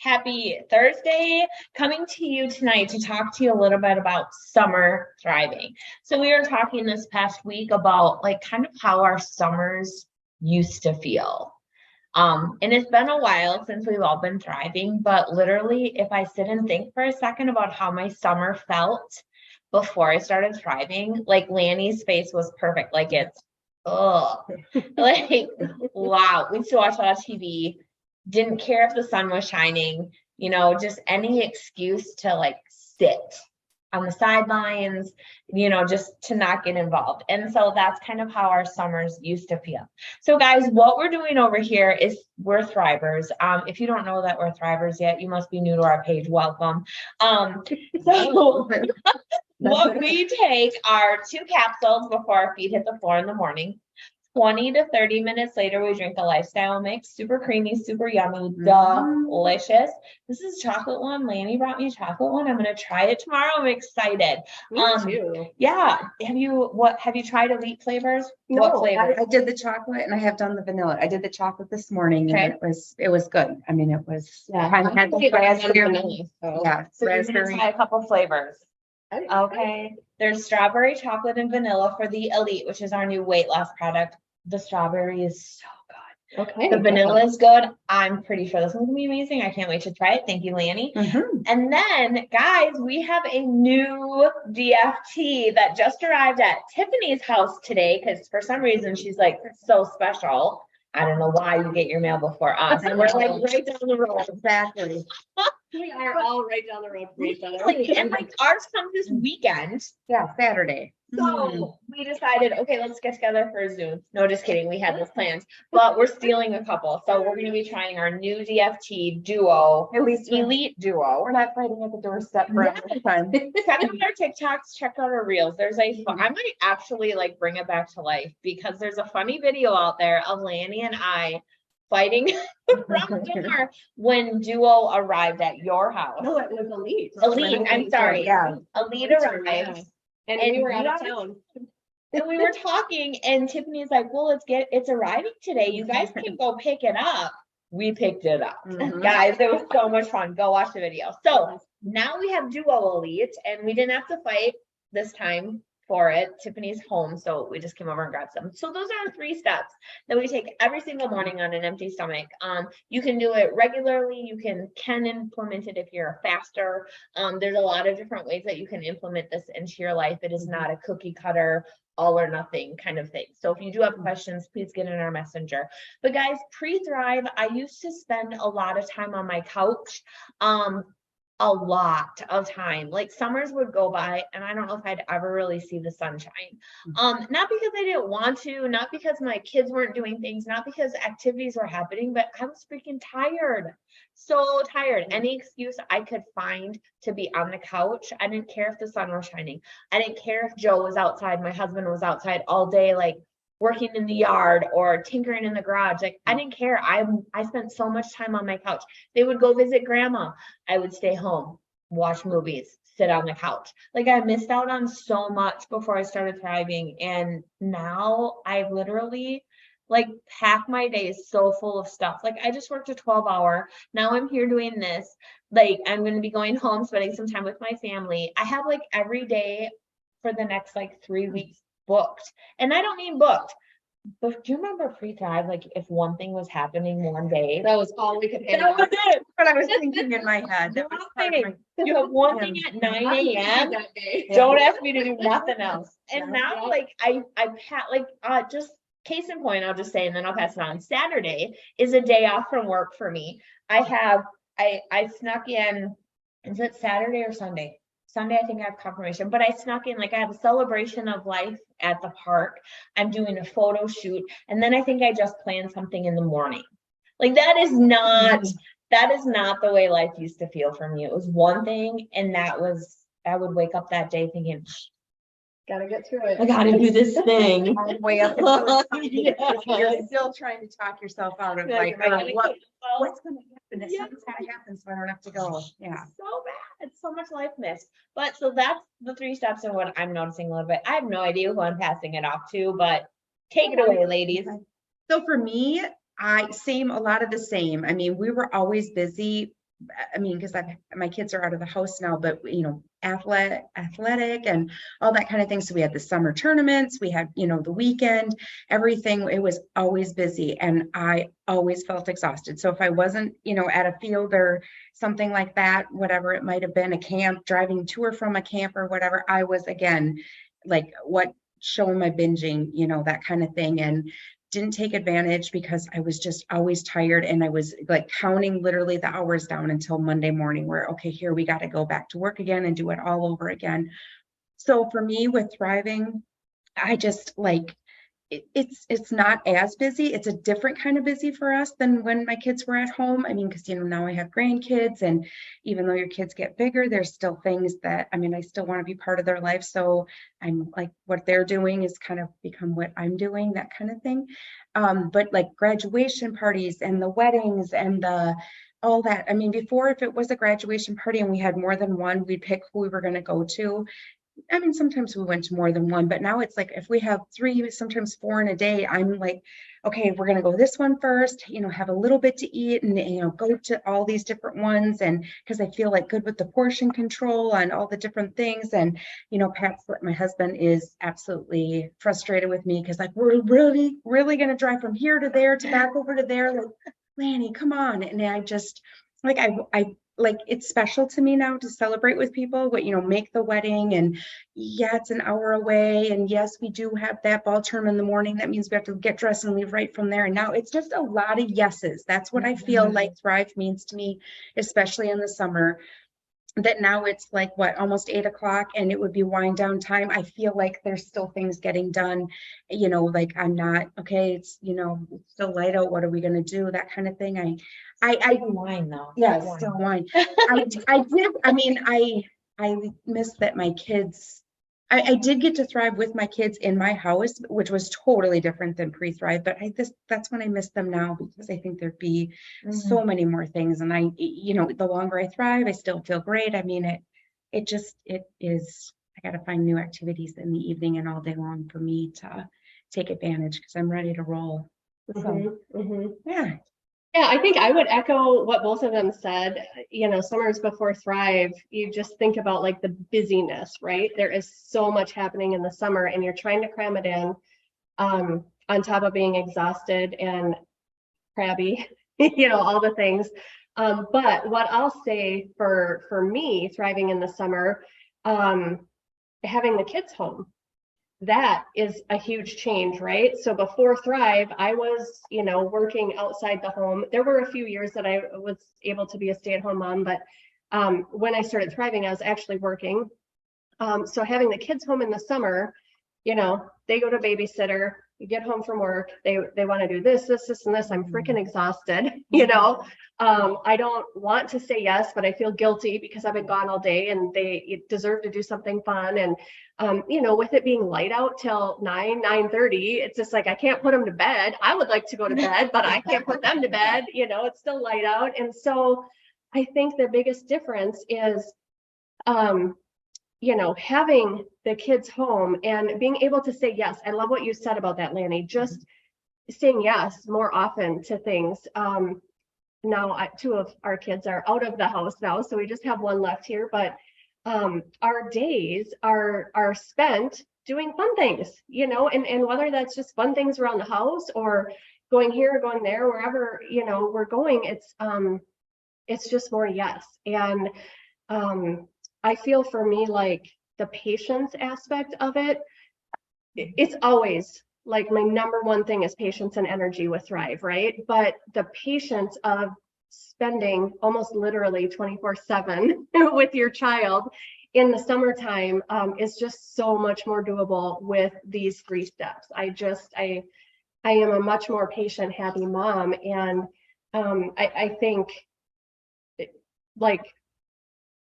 Happy Thursday. Coming to you tonight to talk to you a little bit about summer thriving. So we were talking this past week about like kind of how our summers used to feel. And it's been a while since we've all been thriving, but literally if I sit and think for a second about how my summer felt before I started thriving, like Lanny's face was perfect. Like it's, oh, like, wow. We used to watch a lot of TV. Didn't care if the sun was shining, just any excuse to like sit on the sidelines, just to not get involved. And so that's kind of how our summers used to feel. So guys, what we're doing over here is we're Thrivers. If you don't know that we're Thrivers yet, you must be new to our page. Welcome. So what we take are 2 capsules before our feet hit the floor in the morning. 20 to 30 minutes later, we drink a lifestyle mix, super creamy, super yummy, delicious. This is chocolate one. Lanny brought me a chocolate one. I'm going to try it tomorrow. I'm excited. Me too. Yeah. Have you tried Elite flavors? No, what flavors? I did the chocolate and I have done the vanilla. I did the chocolate this morning and it was good. I mean, it was kind of had the raspberry. Yeah. So you're going to try a couple flavors. Okay. There's strawberry, chocolate, and vanilla for the Elite, which is our new weight loss product. The strawberry is so good. Okay. The vanilla is good. I'm pretty sure this one's gonna be amazing. I can't wait to try it. Thank you, Lanny. And then, guys, we have a new DFT that just arrived at Tiffany's house today because for some reason she's like so special. I don't know why you get your mail before us. And we're like right down the road. Exactly. We are all right down the road from each other. And like ours comes this weekend. Yeah, Saturday. So we decided, okay, let's get together for a Zoom. No, just kidding. We had this planned, but we're stealing a couple. So we're going to be trying our new DFT duo, At least Elite duo. we're not fighting at the doorstep for every time. Check out our TikToks, check out our reels. There's I might actually like bring it back to life because there's a funny video out there of Lanny and I fighting from dinner when Duo arrived at your house. No, it was Elite. Elite, I'm sorry. Yeah. Elite arrived. And we were out of town. And we were talking and Tiffany's like, well, it's arriving today. You guys can go pick it up. We picked it up. Guys, it was so much fun. Go watch the video. So now we have Duo Elite and we didn't have to fight this time for it. Tiffany's home, so we just came over and grabbed some. So those are 3 steps that we take every single morning on an empty stomach. You can do it regularly. You can implement it if you're a faster. There's a lot of different ways that you can implement this into your life. It is not a cookie cutter, all or nothing kind of thing. So if you do have questions, please get in our messenger. But guys, pre-Thrive, I used to spend a lot of time on my couch. A lot of time. Like summers would go by and I don't know if I'd ever really see the sunshine. Not because I didn't want to, not because my kids weren't doing things, not because activities were happening, but I was freaking tired. So tired. Any excuse I could find to be on the couch. I didn't care if the sun was shining. I didn't care if Joe was outside, my husband was outside all day, like working in the yard or tinkering in the garage. Like I didn't care. I spent so much time on my couch. They would go visit grandma. I would stay home, watch movies, sit on the couch. Like I missed out on so much before I started thriving. And now I literally like pack my days so full of stuff. Like I just worked a 12-hour. Now I'm here doing this. Like I'm going to be going home, spending some time with my family. I have like every day for the next like 3 weeks booked. And I don't mean booked, but do you remember pre-Thrive? Like if one thing was happening one day, That was all we could handle. that was it. What I was thinking in my head. That was part of You have one thing at 9 a.m. That day. Don't ask me to do nothing else. And Yeah. now like I just case in point, I'll just say, and then I'll pass it on. Saturday is a day off from work for me. I snuck in, is it Saturday or Sunday? Sunday, I think I have confirmation, but I snuck in, like I have a celebration of life at the park. I'm doing a photo shoot. And then I think I just planned something in the morning. Like that is not the way life used to feel for me. It was one thing. And I would wake up that day thinking, Gotta get through it. I gotta do this thing. all the way up until Yeah. you're still trying to talk yourself out of like, what's going to happen? If something's going to happen, so I don't have to go. Yeah. So bad. So much life missed. But so that's the 3 steps and what I'm noticing a little bit. I have no idea who I'm passing it off to, but take it away, ladies. So for me, a lot of the same. I mean, we were always busy I mean, because my kids are out of the house now, but athletic and all that kind of thing. So we had the summer tournaments, we had, the weekend, everything. It was always busy and I always felt exhausted. So if I wasn't, at a field or something like that, whatever it might have been, a camp, driving to or from a camp or whatever, I was again, like showing my binging, that kind of thing. And didn't take advantage because I was just always tired and I was like counting literally the hours down until Monday morning where, okay, here we got to go back to work again and do it all over again. So for me with Thriving, I just like, it's not as busy. It's a different kind of busy for us than when my kids were at home. I mean, because now I have grandkids, and even though your kids get bigger, there's still things that, I still want to be part of their life. So I'm like, what they're doing is kind of become what I'm doing, that kind of thing. But like graduation parties and the weddings and all that. Before, if it was a graduation party and we had more than one, we'd pick who we were going to go to. Sometimes we went to more than one, but now it's like if we have 3, sometimes 4 in a day, I'm like, okay, we're going to go this one first, have a little bit to eat and, go to all these different ones. And because I feel like good with the portion control and all the different things. And, Pat, my husband, is absolutely frustrated with me because like, we're really, really going to drive from here to there to back over to there. Like, Lanny, come on. And I just like, I like, it's special to me now to celebrate with people, but make the wedding, and yeah, it's an hour away. And yes, we do have that ball term in the morning. That means we have to get dressed and leave right from there. And now it's just a lot of yeses. That's what I feel like Thrive means to me, especially in the summer. That now it's like almost 8 o'clock and it would be wind down time. I feel like there's still things getting done, like I'm not, okay, it's, it's still light out. What are we going to do? That kind of thing. I wine though. Yeah, still wine. I miss that my kids, I did get to thrive with my kids in my house, which was totally different than pre-Thrive, but that's when I miss them now, because I think there'd be so many more things. And the longer I thrive, I still feel great. It is, I got to find new activities in the evening and all day long for me to take advantage, because I'm ready to roll. So, yeah. Yeah, I think I would echo what both of them said. Summers before Thrive, you just think about like the busyness, right? There is so much happening in the summer and you're trying to cram it in, on top of being exhausted and crabby, all the things. But what I'll say for me, thriving in the summer, having the kids home, that is a huge change, right? So before Thrive, I was, working outside the home. There were a few years that I was able to be a stay-at-home mom, but when I started Thriving, I was actually working. So having the kids home in the summer, they go to babysitter, you get home from work, they want to do this, and this. I'm freaking exhausted, I don't want to say yes, but I feel guilty because I've been gone all day and they deserve to do something fun. And, with it being light out till 9:30, it's just like, I can't put them to bed. I would like to go to bed, but I can't put them to bed, it's still light out. And so I think the biggest difference is, having the kids home and being able to say yes. I love what you said about that, Lanny, just saying yes more often to things. Now 2 of our kids are out of the house now, so we just have 1 left here, but our days are spent doing fun things, and whether that's just fun things around the house or going here or going there, wherever, we're going, it's just more yes. And I feel for me, like the patience aspect of it, it's always like my number 1 thing is patience and energy with Thrive, right? But the patience of spending almost literally 24/7 with your child in the summertime is just so much more doable with these 3 steps. I am a much more patient, happy mom. And I think like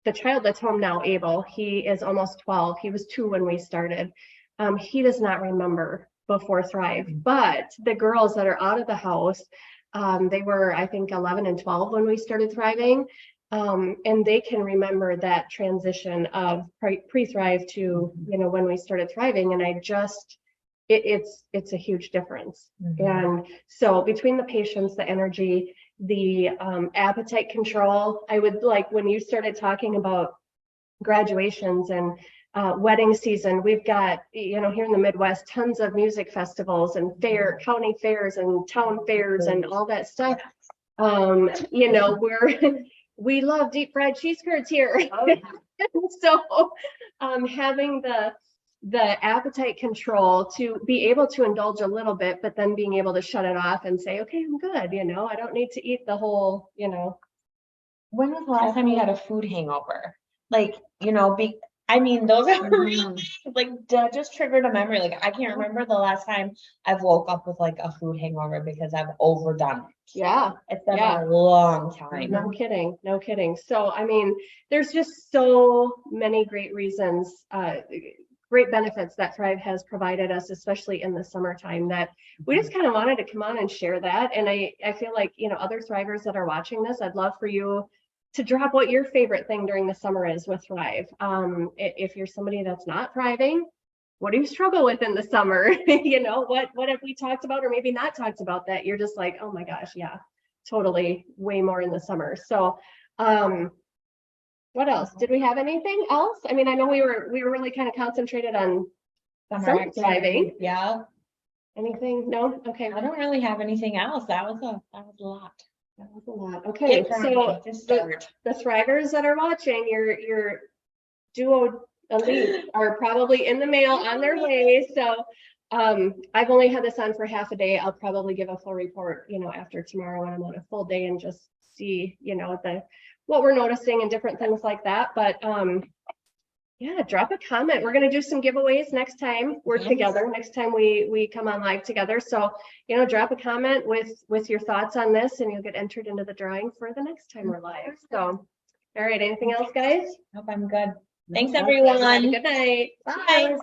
the child that's home now, Abel, he is almost 12. He was 2 when we started. He does not remember before Thrive, but the girls that are out of the house, they were, I think, 11 and 12 when we started Thriving. And they can remember that transition of pre-Thrive to, when we started Thriving. And it's a huge difference. And so between the patience, the energy, the appetite control. I would like when you started talking about graduations and wedding season, we've got, you know, here in the Midwest, tons of music festivals and county fairs and town fairs and all that stuff. You know, we love deep fried cheese curds here. So having the appetite control to be able to indulge a little bit, but then being able to shut it off and say, okay, I'm good, you know, I don't need to eat the whole, you know. When was the last time you had a food hangover? Like, you know, I mean, those are really, like, that just triggered a memory. Like, I can't remember the last time I've woke up with like a food hangover because I've overdone it. Yeah. It's been a long time. No kidding. No kidding. So, I mean, there's just so many great reasons, great benefits that Thrive has provided us, especially in the summertime, that we just kind of wanted to come on and share that. And I feel like, you know, other Thrivers that are watching this, I'd love for you to drop what your favorite thing during the summer is with Thrive. If you're somebody that's not thriving, what do you struggle with in the summer? You know, what have we talked about or maybe not talked about that you're just like, oh my gosh, yeah, totally, way more in the summer. So what else? Did we have anything else? I mean, I know we were really kind of concentrated on summer thriving. Yeah. Anything? No? Okay. I don't really have anything else. That was a lot. That was a lot. Okay, so the Thrivers that are watching, your Duo Elite are probably in the mail on their way. So I've only had this on for half a day. I'll probably give a full report, you know, after tomorrow when I'm on a full day and just see, you know, what we're noticing and different things like that. But yeah, drop a comment. We're going to do some giveaways next time we're together, next time we come on live together. So, you know, drop a comment with your thoughts on this and you'll get entered into the drawing for the next time we're live. So, all right, anything else, guys? Nope, I'm good. Thanks, everyone. Good night. Bye.